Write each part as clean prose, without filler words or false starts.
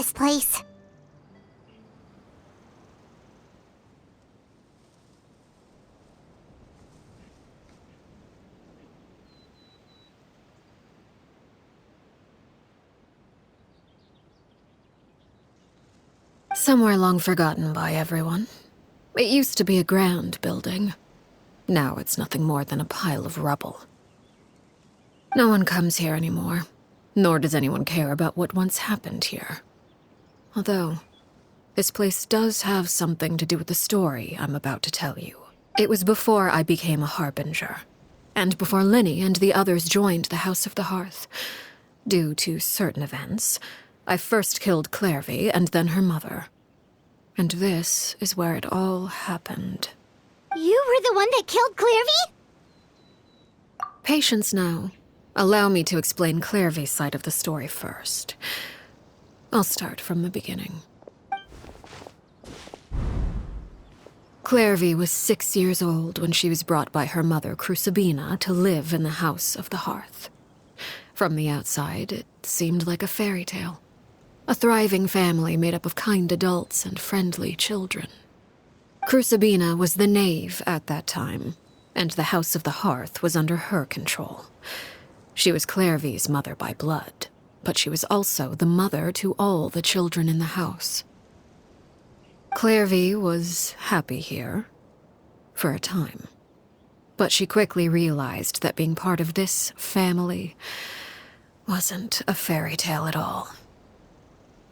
this place. Somewhere long forgotten by everyone. It used to be a grand building. Now it's nothing more than a pile of rubble. No one comes here anymore, nor does anyone care about what once happened here. Although, this place does have something to do with the story I'm about to tell you. It was before I became a Harbinger, and before Linny and the others joined the House of the Hearth. Due to certain events, I first killed Clairvy and then her mother. And this is where it all happened. You were the one that killed Clairvy? Patience now. Allow me to explain Clairvy's side of the story first. I'll start from the beginning. Clairvy was 6 years old when she was brought by her mother, Crucibina, to live in the House of the Hearth. From the outside, it seemed like a fairy tale. A thriving family made up of kind adults and friendly children. Crucibina was the knave at that time, and the House of the Hearth was under her control. She was Clairvy's mother by blood, but she was also the mother to all the children in the house. Clairvy was happy here, for a time. But she quickly realized that being part of this family wasn't a fairy tale at all.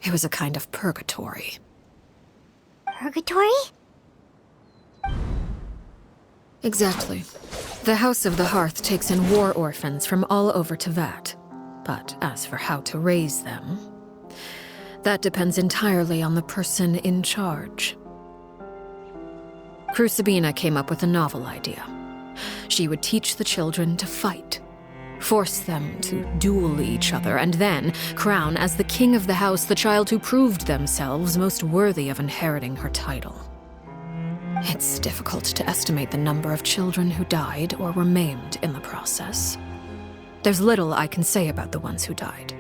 It was a kind of purgatory. Purgatory? Exactly. The House of the Hearth takes in war orphans from all over Teyvat. But as for how to raise them, that depends entirely on the person in charge. Crucibina came up with a novel idea. She would teach the children to fight, force them to duel each other, and then crown as the king of the house the child who proved themselves most worthy of inheriting her title. It's difficult to estimate the number of children who died or were maimed in the process. There's little I can say about the ones who died.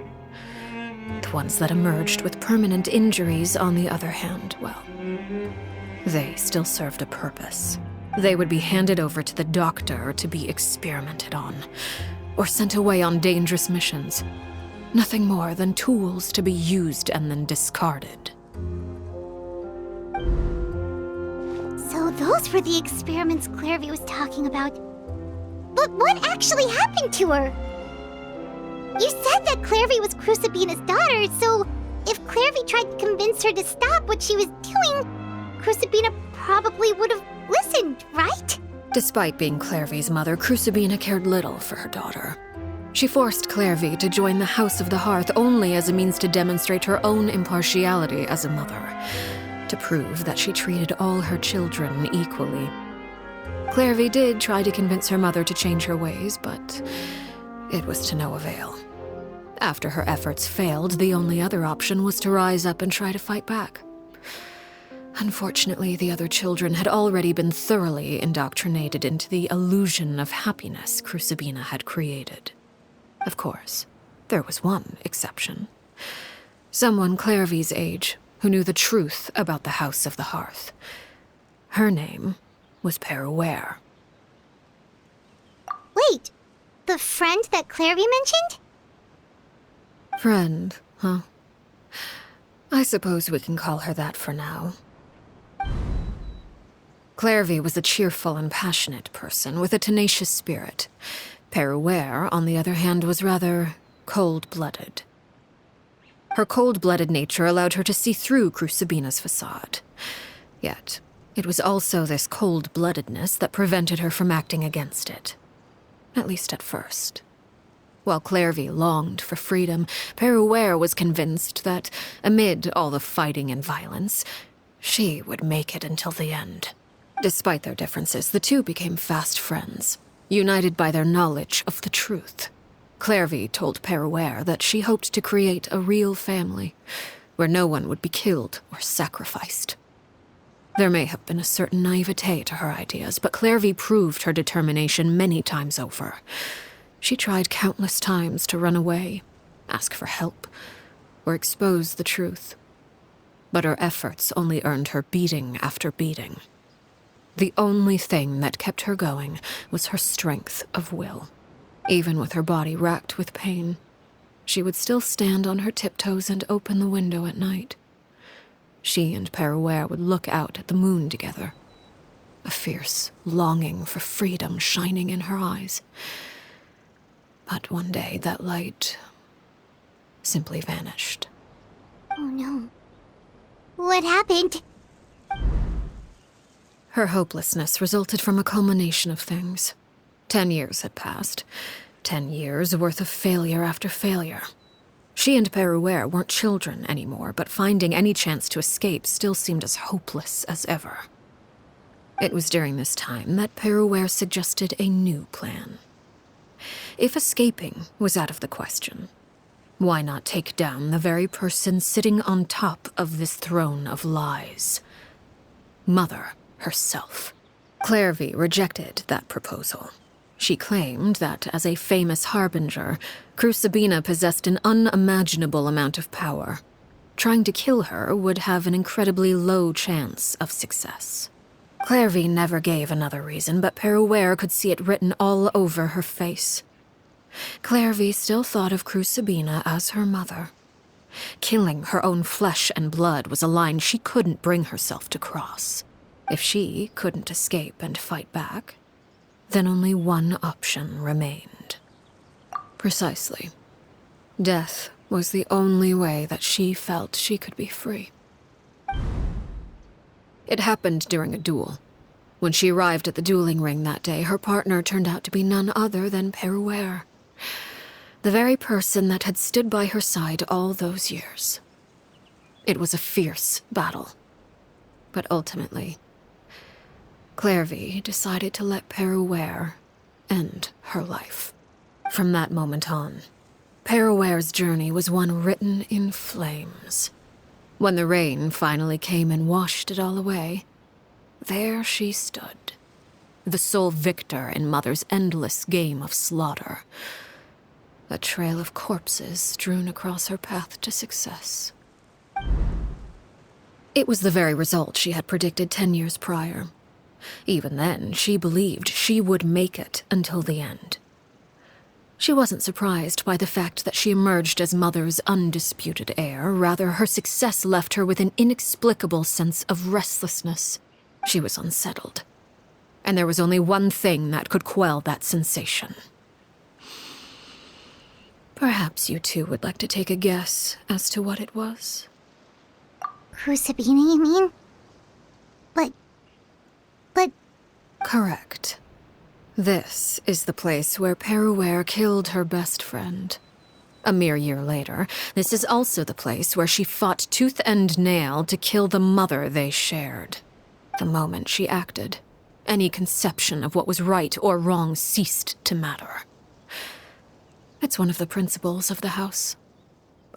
The ones that emerged with permanent injuries, on the other hand, well, they still served a purpose. They would be handed over to the doctor to be experimented on, or sent away on dangerous missions. Nothing more than tools to be used and then discarded. So those were the experiments Clairvy was talking about. But what actually happened to her? You said that Clairvy was Crucibina's daughter, so if Clairvy tried to convince her to stop what she was doing, Crucibina probably would have listened, right? Despite being Clairvy's mother, Crucibina cared little for her daughter. She forced Clairvy to join the House of the Hearth only as a means to demonstrate her own impartiality as a mother, to prove that she treated all her children equally. Clairvy did try to convince her mother to change her ways, but it was to no avail. After her efforts failed, the only other option was to rise up and try to fight back. Unfortunately, the other children had already been thoroughly indoctrinated into the illusion of happiness Crucibina had created. Of course, there was one exception. Someone Clairvy's age who knew the truth about the House of the Hearth. Her name was Peruere. Wait, the friend that Clairvy mentioned? Friend, huh? I suppose we can call her that for now. Clairvy was a cheerful and passionate person with a tenacious spirit. Peruere, on the other hand, was rather cold-blooded. Her cold-blooded nature allowed her to see through Crucibina's facade. Yet, it was also this cold-bloodedness that prevented her from acting against it. At least at first. While Clairvy longed for freedom, Peruere was convinced that, amid all the fighting and violence, she would make it until the end. Despite their differences, the two became fast friends, united by their knowledge of the truth. Clairvy told Peruere that she hoped to create a real family, where no one would be killed or sacrificed. There may have been a certain naivete to her ideas, but Clairvy proved her determination many times over. She tried countless times to run away, ask for help, or expose the truth. But her efforts only earned her beating after beating. The only thing that kept her going was her strength of will. Even with her body racked with pain, she would still stand on her tiptoes and open the window at night. She and Peruere would look out at the moon together, a fierce longing for freedom shining in her eyes. But one day that light simply vanished. Oh no. What happened? Her hopelessness resulted from a culmination of things. 10 years had passed. 10 years worth of failure after failure. She and Peruere weren't children anymore, but finding any chance to escape still seemed as hopeless as ever. It was during this time that Peruere suggested a new plan. If escaping was out of the question, why not take down the very person sitting on top of this throne of lies? Mother herself. Clairvy rejected that proposal. She claimed that, as a famous harbinger, Crucibina possessed an unimaginable amount of power. Trying to kill her would have an incredibly low chance of success. Clairvy never gave another reason, but Peruere could see it written all over her face. Clairvy still thought of Crucibina as her mother. Killing her own flesh and blood was a line she couldn't bring herself to cross. If she couldn't escape and fight back, then only one option remained. Precisely. Death was the only way that she felt she could be free. It happened during a duel. When she arrived at the dueling ring that day, her partner turned out to be none other than Peruere, the very person that had stood by her side all those years. It was a fierce battle, but ultimately, Clairvy decided to let Peruere end her life. From that moment on, Peruere's journey was one written in flames. When the rain finally came and washed it all away, there she stood, the sole victor in Mother's endless game of slaughter. A trail of corpses strewn across her path to success. It was the very result she had predicted 10 years prior. Even then, she believed she would make it until the end. She wasn't surprised by the fact that she emerged as Mother's undisputed heir. Rather, her success left her with an inexplicable sense of restlessness. She was unsettled. And there was only one thing that could quell that sensation. Perhaps you two would like to take a guess as to what it was? Crucibina, you mean? But... Correct. This is the place where Peruere killed her best friend. A mere year later, this is also the place where she fought tooth and nail to kill the mother they shared. The moment she acted, any conception of what was right or wrong ceased to matter. It's one of the principles of the house.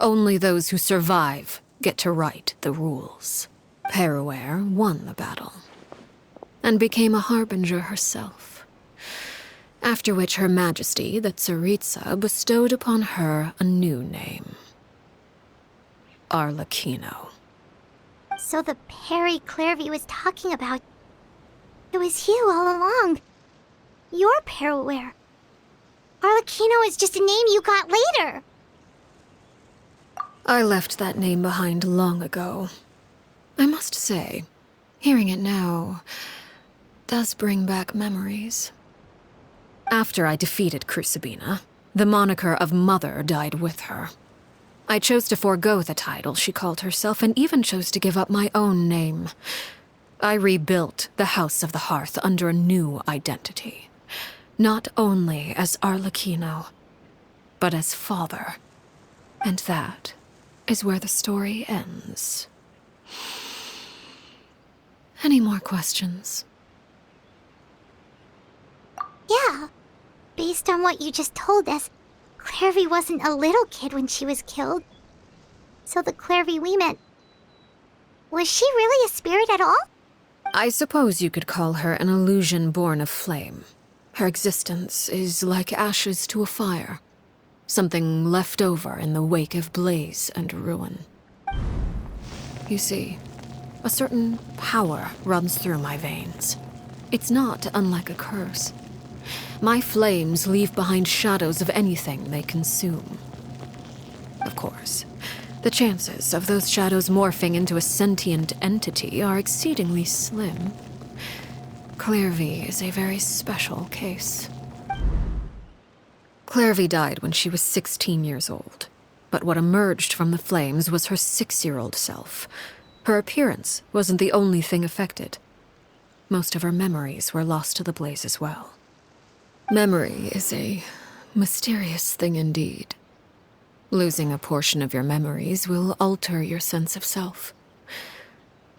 Only those who survive get to write the rules. Peruere won the battle, and became a harbinger herself. After which Her Majesty, the Tsaritsa, bestowed upon her a new name. Arlecchino. So the Perry Clairvy was talking about... It was you all along. You're Peruere. Arlecchino is just a name you got later. I left that name behind long ago. I must say, hearing it now does bring back memories. After I defeated Crucibina, the moniker of Mother died with her. I chose to forego the title she called herself, and even chose to give up my own name. I rebuilt the House of the Hearth under a new identity. Not only as Arlecchino, but as father. And that is where the story ends. Any more questions? Yeah. Based on what you just told us, Clairvy wasn't a little kid when she was killed. So the Clairvy we met... Was she really a spirit at all? I suppose you could call her an illusion born of flame. Her existence is like ashes to a fire. something left over in the wake of blaze and ruin. You see, a certain power runs through my veins. It's not unlike a curse. My flames leave behind shadows of anything they consume. Of course, the chances of those shadows morphing into a sentient entity are exceedingly slim. Clairvy is a very special case. Clairvy died when she was 16 years old, but what emerged from the flames was her 6-year-old self. Her appearance wasn't the only thing affected. Most of her memories were lost to the blaze as well. Memory is a mysterious thing indeed. Losing a portion of your memories will alter your sense of self.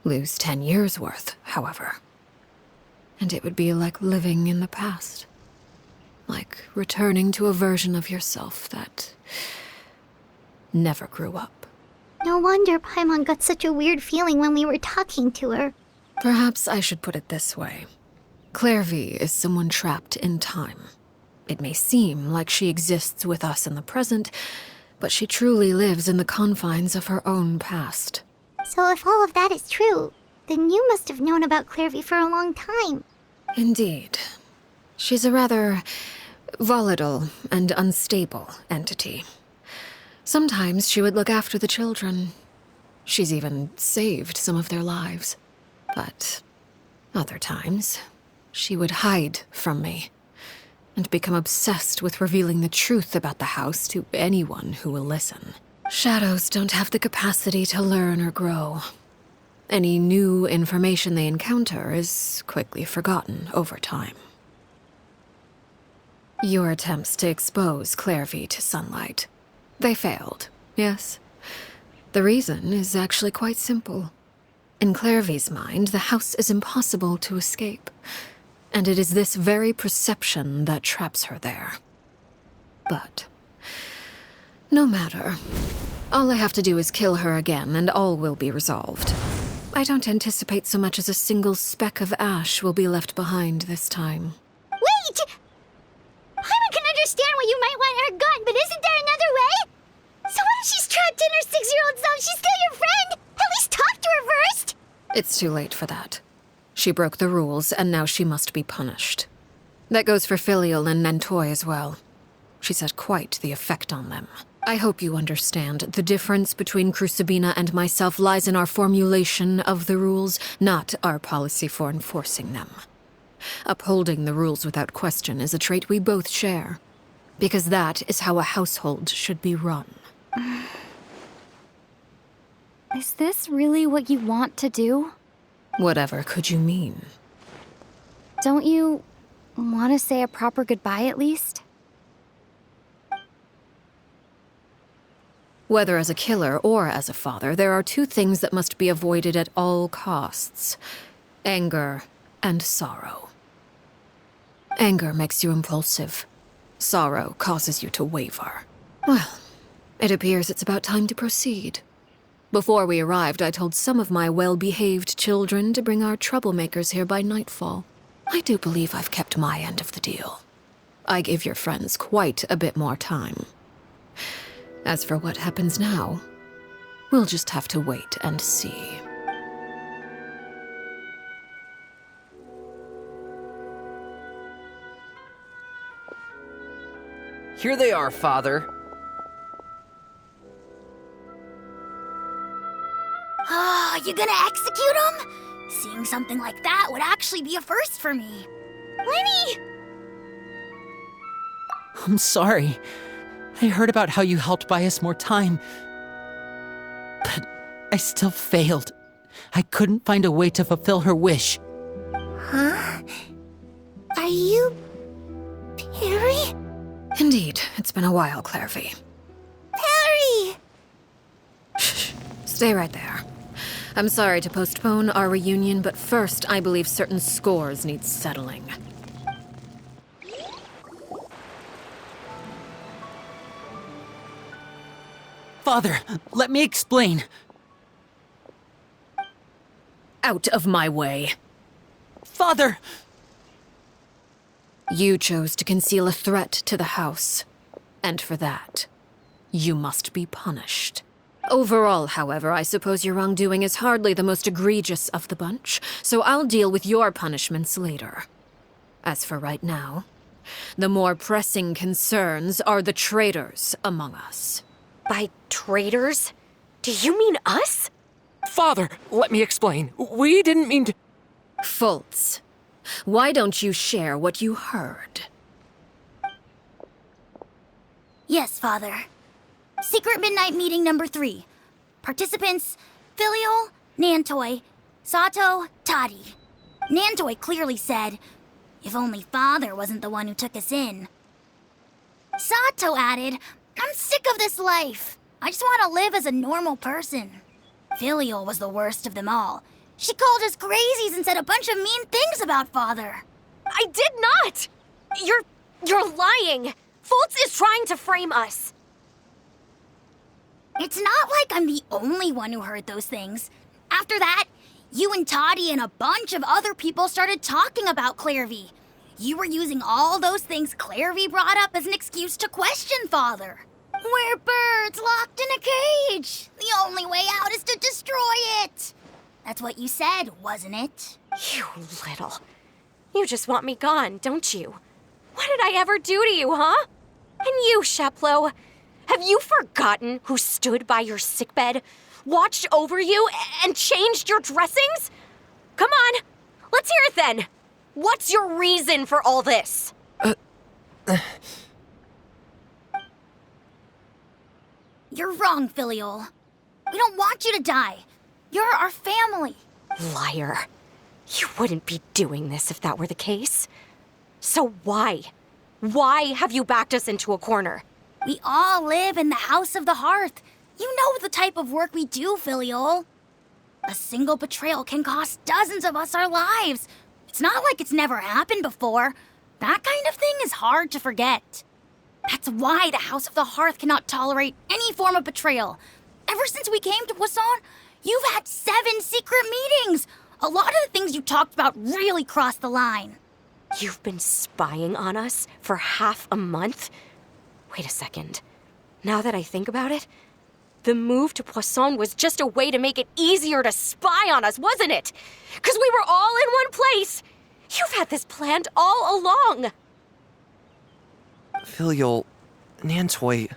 Lose 10 years' worth, however, and it would be like living in the past. Like returning to a version of yourself that never grew up. No wonder Paimon got such a weird feeling when we were talking to her. Perhaps I should put it this way. Clairvy is someone trapped in time. It may seem like she exists with us in the present, but she truly lives in the confines of her own past. So if all of that is true, then you must have known about Clairvy for a long time. Indeed. She's a rather volatile and unstable entity. Sometimes she would look after the children. She's even saved some of their lives. But other times, she would hide from me and become obsessed with revealing the truth about the house to anyone who will listen. Shadows don't have the capacity to learn or grow. Any new information they encounter is quickly forgotten over time. Your attempts to expose Clairvy to sunlight. They failed, yes. The reason is actually quite simple. In Clairvy's mind, the house is impossible to escape, and it is this very perception that traps her there. But no matter. All I have to do is kill her again, and all will be resolved. I don't anticipate so much as a single speck of ash will be left behind this time. Wait! Paimon can understand why you might want her gone, but isn't there another way? So what if she's trapped in her 6-year-old self? She's still your friend! At least talk to her first! It's too late for that. She broke the rules, and now she must be punished. That goes for Filial and Nantoy as well. She's had quite the effect on them. I hope you understand. The difference between Crucibina and myself lies in our formulation of the rules, not our policy for enforcing them. Upholding the rules without question is a trait we both share, because that is how a household should be run. Is this really what you want to do? Whatever could you mean? Don't you want to say a proper goodbye at least? Whether as a killer or as a father, there are two things that must be avoided at all costs: anger and sorrow. Anger makes you impulsive. Sorrow causes you to waver. Well, it appears it's about time to proceed. Before we arrived, I told some of my well-behaved children to bring our troublemakers here by nightfall. I do believe I've kept my end of the deal. I give your friends quite a bit more time. As for what happens now, we'll just have to wait and see. Here they are, Father. Ah, you gonna execute him? Seeing something like that would actually be a first for me. Lenny! I'm sorry. I heard about how you helped buy us more time. But I still failed. I couldn't find a way to fulfill her wish. Huh? Are you... Perry? Indeed, it's been a while, Clairvy. Perry! Shh, stay right there. I'm sorry to postpone our reunion, but first I believe certain scores need settling. Father, let me explain. Out of my way. Father! You chose to conceal a threat to the house. And for that, you must be punished. Overall, however, I suppose your wrongdoing is hardly the most egregious of the bunch, so I'll deal with your punishments later. As for right now, the more pressing concerns are the traitors among us. By traitors? Do you mean us? Father, let me explain. We didn't mean to. Fultz, why don't you share what you heard? Yes, Father. Secret Midnight Meeting number 3. Participants, Filial, Nantoi, Sato, Toddy. Nantoi clearly said, if only Father wasn't the one who took us in. Sato added, I'm sick of this life. I just want to live as a normal person. Filial was the worst of them all. She called us crazies and said a bunch of mean things about Father. I did not! You're lying! Fultz is trying to frame us. It's not like I'm the only one who heard those things. After that, you and Toddy and a bunch of other people started talking about Clairvy. You were using all those things Clairvy brought up as an excuse to question Father. We're birds locked in a cage. The only way out is to destroy it. That's what you said, wasn't it? You little. You just want me gone, don't you? What did I ever do to you, huh? And you, Sheplo, have you forgotten who stood by your sickbed, watched over you, and changed your dressings? Come on, let's hear it then. What's your reason for all this? You're wrong, Filial. We don't want you to die. You're our family. Liar. You wouldn't be doing this if that were the case. So why? Why have you backed us into a corner? We all live in the House of the Hearth. You know the type of work we do, Filial. A single betrayal can cost dozens of us our lives. It's not like it's never happened before. That kind of thing is hard to forget. That's why the House of the Hearth cannot tolerate any form of betrayal. Ever since we came to Poisson, you've had 7 secret meetings. A lot of the things you talked about really crossed the line. You've been spying on us for half a month? Wait a second. Now that I think about it, the move to Poisson was just a way to make it easier to spy on us, wasn't it? Because we were all in one place. You've had this planned all along. Filial, Nantoi,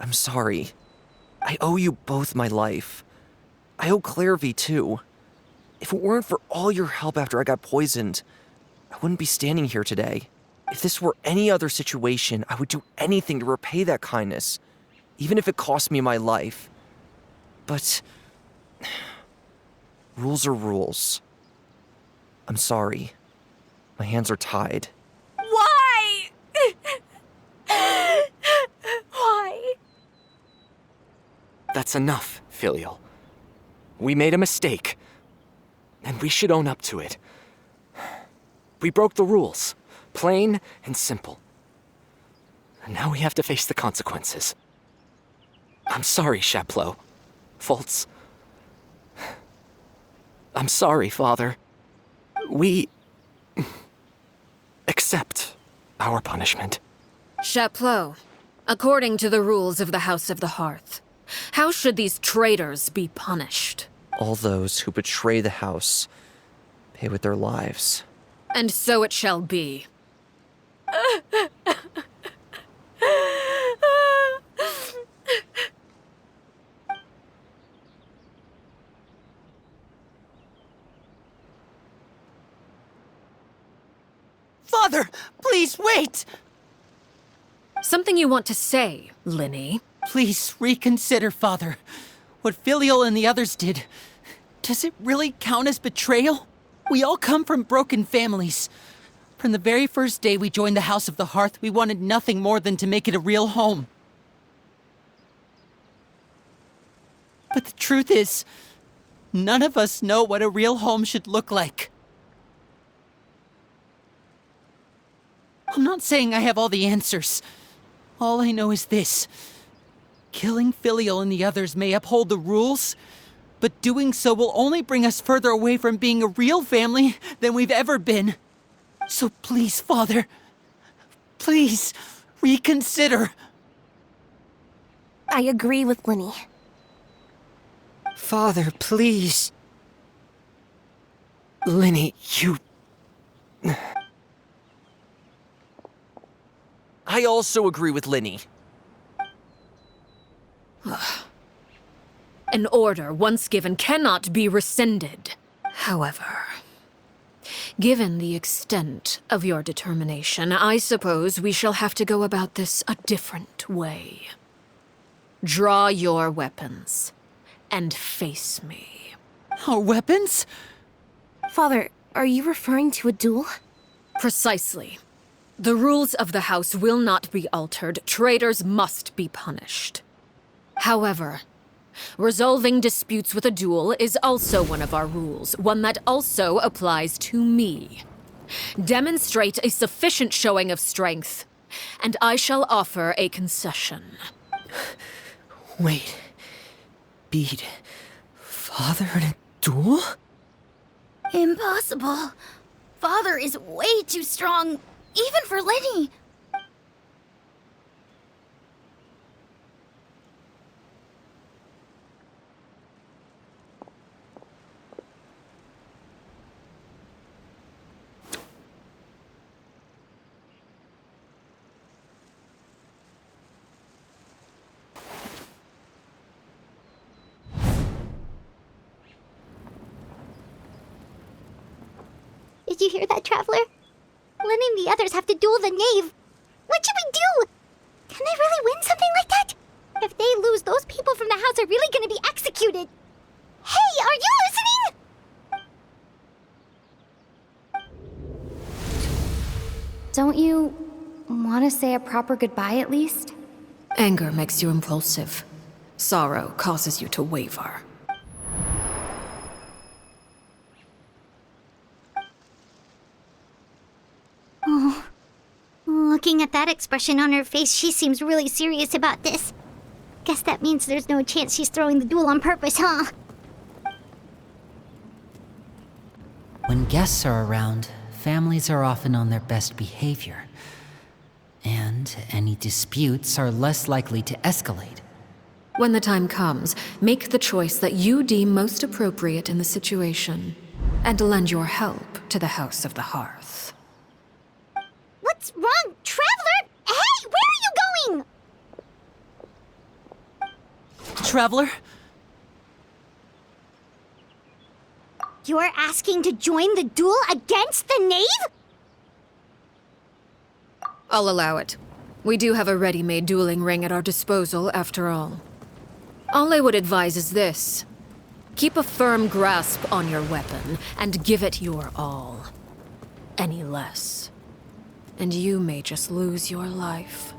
I'm sorry. I owe you both my life. I owe Clairvy too. If it weren't for all your help after I got poisoned, I wouldn't be standing here today. If this were any other situation, I would do anything to repay that kindness, even if it cost me my life. But rules are rules. I'm sorry. My hands are tied. Why? Why? That's enough, Filial. We made a mistake, and we should own up to it. We broke the rules, plain and simple. And now we have to face the consequences. I'm sorry, Sheplo. Fultz. I'm sorry, Father. We accept our punishment. Chapleau, according to the rules of the House of the Hearth, how should these traitors be punished? All those who betray the house pay with their lives. And so it shall be. Father, please wait! Something you want to say, Linny? Please reconsider, Father. What Filial and the others did, does it really count as betrayal? We all come from broken families. From the very first day we joined the House of the Hearth, we wanted nothing more than to make it a real home. But the truth is, none of us know what a real home should look like. I'm not saying I have all the answers. All I know is this. Killing Filial and the others may uphold the rules, but doing so will only bring us further away from being a real family than we've ever been. So please, Father, please reconsider. I agree with Linny. Father, please. Linny, you... I also agree with Linny. An order once given cannot be rescinded. However, given the extent of your determination, I suppose we shall have to go about this a different way. Draw your weapons and face me. Our weapons? Father, are you referring to a duel? Precisely. The rules of the house will not be altered. Traitors must be punished. However, resolving disputes with a duel is also one of our rules, one that also applies to me. Demonstrate a sufficient showing of strength, and I shall offer a concession. Wait. Beat Father in a duel? Impossible. Father is way too strong, even for Linny. Did you hear that, Traveler? Lenny and the others have to duel the knave. What should we do? Can they really win something like that? If they lose, those people from the house are really gonna be executed. Hey, are you listening? Don't you want to say a proper goodbye at least? Anger makes you impulsive. Sorrow causes you to waver. Looking at that expression on her face, she seems really serious about this. Guess that means there's no chance she's throwing the duel on purpose, huh? When guests are around, families are often on their best behavior. And any disputes are less likely to escalate. When the time comes, make the choice that you deem most appropriate in the situation, and lend your help to the House of the Hearth. What's wrong, Traveler? Hey, where are you going? Traveler? You're asking to join the duel against the knave? I'll allow it. We do have a ready-made dueling ring at our disposal, after all. All I would advise is this. Keep a firm grasp on your weapon, and give it your all. Any less, and you may just lose your life.